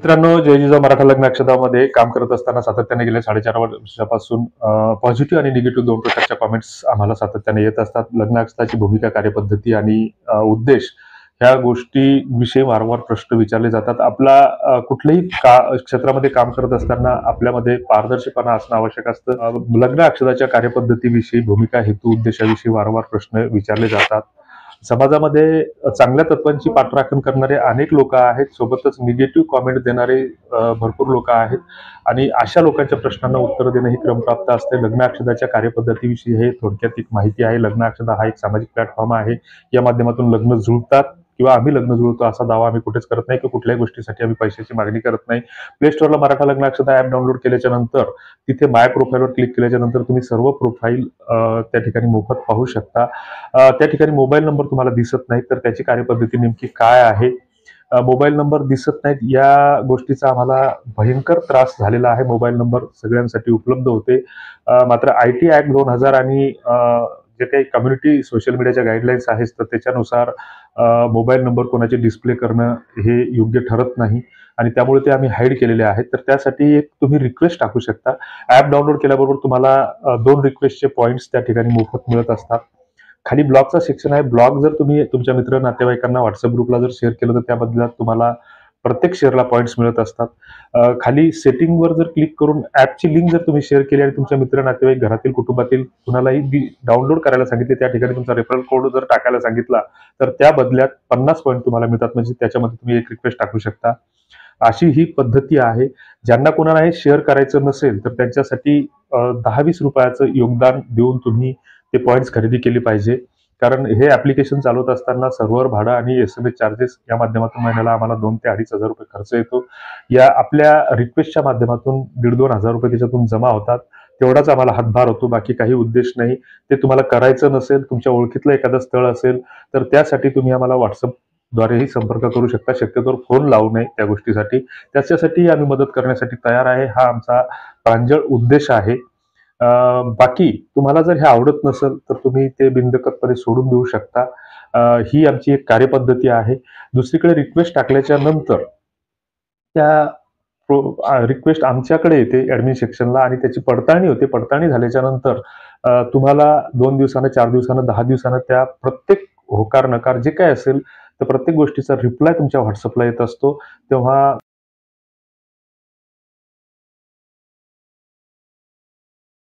मित्रांनो, जय जिजाऊ मराठा लग्न अक्षदामध्ये काम करत असताना सातत्याने गेल्या 4.5 वर्षापासून पॉझिटिव्ह आणि निगेटिव्ह दोन प्रकारच्या कमेंट्स आम्हाला सातत्याने येत असतात. लग्न अक्षदाची भूमिका, कार्यपद्धती आणि उद्देश ह्या गोष्टीविषयी वारंवार प्रश्न विचारले जातात. आपला कुठल्याही क्षेत्रामध्ये काम करत असताना आपल्यामध्ये पारदर्शकपणा असणं आवश्यक असतं. लग्न अक्षदाच्या कार्यपद्धतीविषयी, भूमिका, हेतू, उद्देशाविषयी वारंवार प्रश्न विचारले जातात. समाजामध्ये चांगल्या तत्वांची पाठराखण करणारे अनेक लोक आहेत, सोबतच निगेटिव्ह कॉमेंट देणारे भरपूर लोक आहेत आणि अशा लोकांच्या प्रश्नांना उत्तर देणं ही क्रमप्राप्त असते. लग्न अक्षदाच्या कार्यपद्धतीविषयी हे थोडक्यात एक माहिती आहे. लग्न अक्षदा हा एक सामाजिक प्लॅटफॉर्म आहे. या माध्यमातून लग्न जुळतात किंवा आम्ही लग्न जुळतो असा दावा आम्ही कुठेच करत नाही, किंवा कुठल्याही गोष्टीसाठी आम्ही पैशाची मागणी करत नाही. प्ले स्टोअरला मराठा लग्न अक्षदा ऍप डाउनलोड केल्याच्या नंतर तिथे माय प्रोफाईलवर क्लिक केल्याच्या नंतर तुम्ही सर्व प्रोफाईल त्या ठिकाणी मोफत पाहू शकता. त्या ठिकाणी मोबाईल नंबर तुम्हाला दिसत नाही, तर त्याची कार्यपद्धती नेमकी काय आहे. मोबाईल नंबर दिसत नाहीत या गोष्टीचा आम्हाला भयंकर त्रास झालेला आहे. मोबाईल नंबर सगळ्यांसाठी उपलब्ध होते, मात्र IT ऍक्ट 2000 आणि जे काही कम्युनिटी सोशल मीडियाच्या गाईडलाईन्स आहेत तर त्याच्यानुसार मोबाईल नंबर कोणाचे डिस्प्ले करणं हे योग्य ठरत नाही आणि त्यामुळे ते आम्ही हाईड केलेले आहेत. तर त्यासाठी एक तुम्ही रिक्वेस्ट टाकू शकता. ऍप डाउनलोड केल्याबरोबर तुम्हाला 2 रिक्वेस्टचे पॉईंट्स त्या ठिकाणी मोफत मिळत असतात. खाली ब्लॉगचा सेक्शन आहे. ब्लॉग जर तुम्ही तुमच्या मित्र नातेवाईकांना व्हॉट्सअप ग्रुपला जर शेअर केलं तर त्या बदल्यात तुम्हाला प्रत्येक शेअरला पॉईंट्स मिळत असतात. खाली सेटिंगवर जर क्लिक करून ऍपची लिंक जर तुम्ही शेअर केली आणि तुमच्या मित्र नातेवाईक, घरातील, कुटुंबातील कुणालाही डाउनलोड करायला सांगितले, त्या ठिकाणी तुमचा रेफरल कोड जर टाकायला सांगितला तर त्या बदल्यात 50 पॉईंट तुम्हाला मिळतात. म्हणजे त्याच्यामध्ये तुम्ही एक रिक्वेस्ट टाकू शकता. अशी ही पद्धती आहे. ज्यांना कोणाला हे शेअर करायचं नसेल तर त्यांच्यासाठी 10-20 रुपयाचं योगदान देऊन तुम्ही ते पॉईंट्स खरेदी केली पाहिजे. कारण हे ऍप्लिकेशन चालवत असताना सर्व्हर भाडं आणि SMS चार्जेस या माध्यमातून महिन्याला आम्हाला 2 ते 2.5 हजार रुपये खर्च येतो. या आपल्या रिक्वेस्टच्या माध्यमातून 1,500-2 हजार रुपये त्याच्यातून जमा होतात. तेवढाच आम्हाला हातभार होतो, बाकी काही उद्देश नाही. ते तुम्हाला करायचं नसेल, तुमच्या ओळखीतलं एखादं स्थळ असेल तर त्यासाठी तुम्ही आम्हाला व्हॉट्सअपद्वारेही संपर्क करू शकता. शक्यतोवर फोन लावू नये त्या गोष्टीसाठी. त्याच्यासाठी आम्ही मदत करण्यासाठी तयार आहे. हा आमचा प्रांजळ उद्देश आहे. बाकी तुम्हाला जर हे आवडत नसेल तर तुम्ही ते बिनधक्कपणे सोडून देऊ शकता. ही आमची एक कार्यपद्धती आहे. दुसरीकडे रिक्वेस्ट टाकल्याच्या नंतर त्या रिक्वेस्ट आमच्याकडे येते ऍडमिन सेक्शनला आणि त्याची पडताळणी होते. पडताळणी झाल्याच्या नंतर तुम्हाला 2 दिवसानं, 4 दिवसानं, 10 दिवसानं त्या प्रत्येक होकार नकार जे काय असेल तर प्रत्येक गोष्टीचा रिप्लाय तुमच्या व्हॉट्सअपला येत असतो. तेव्हा